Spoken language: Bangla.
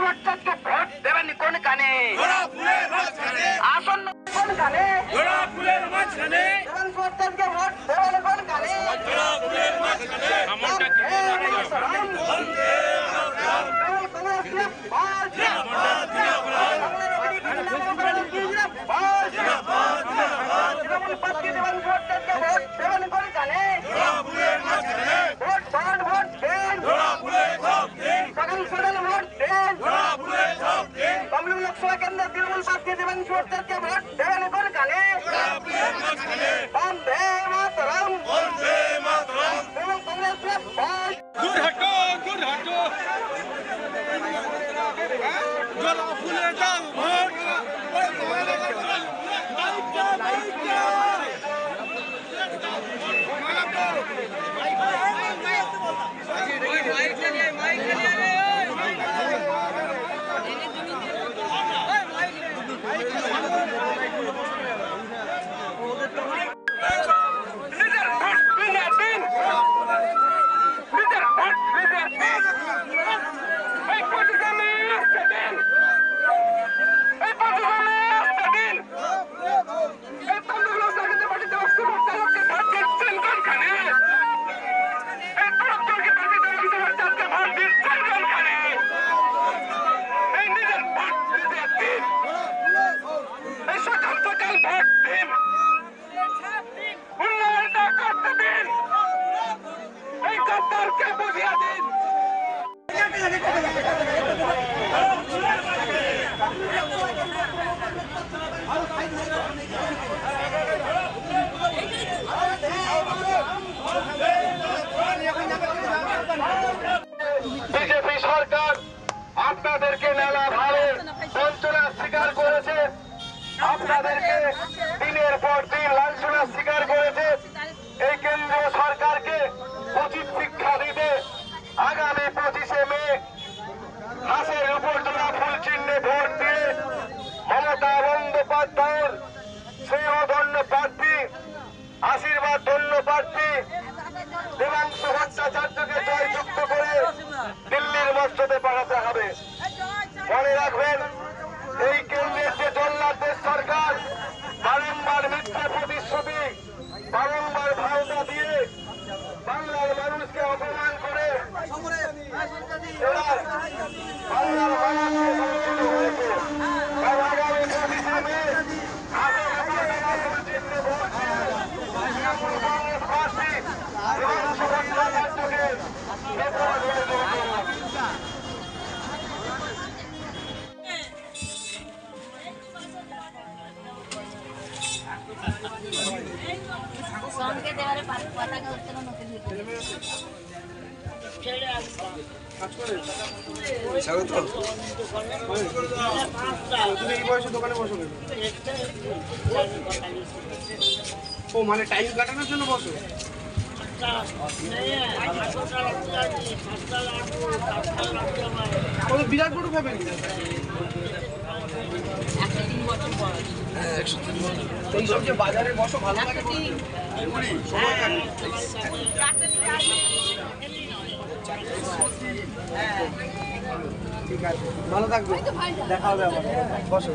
ভট্টাচার্যকে ভোট দেবেন কোন কানে? আসন্ন কোন কানে? দেবেন ভট্টাচার্যকে ভোট দেবেন কোন কানে? লোকসভা কেন্দ্রে তৃণমূল প্রার্থী দেবেন ভট্টাচার্যকে ভোট দেবেন কোন কানে? বন্দে মাতরম এবং কংগ্রেসকে ভোট। দূর হটো দূর হটো জলা ফুলে দাও ভোট বিজেপি সরকার আপনাদেরকে নানা ভাবে বঞ্চনার শিকার করেছে, আপনাদেরকে দিনের পর দিন লাঞ্ছনার শিকার করেছে। এই কেন্দ্রীয় সরকারকে উচিত শিক্ষা দিতে আগামী 25শে মে হাসের উপর জোড়া ফুল চিহ্নে ভোট দিয়ে মমতা বন্দ্যোপাধ্যায়ের স্নেহধন্য প্রার্থী, আশীর্বাদ ধন্য প্রার্থী দেবাংশু ভট্টাচার্যকে জয়যুক্ত করে দিল্লির মসজিদে পাঠাতে হবে। মনে রাখবেন, এই কেন্দ্রের যে জল্লাদের সরকার বারংবার মিথ্যা প্রতিশ্রুতি, বারংবার ভাওতা দিয়ে বাংলার মানুষকে অপমান করে বাংলার মানুষকে বঞ্চিত হয়েছে। আগামী 25শে মে হাসের উপর জোড়া ফুল চিহ্নে ভোট দিয়ে তৃণমূল কংগ্রেস প্রার্থী দেবাংশু ভট্টাচার্যকে নেতা করে দেওয়া। সঙ্গে দেওয়ারে পতাকা উত্তোলন হতে ও মানে টাইম কাটানোর জন্য বসো। বিরাট বড় ফ্যামিলি, 103 বছর বয়স। এইসব যে বাজারে বসো ভালো লাগে। ঠিক আছে, ভালো থাকবে, দেখা হবে আবার। বসো।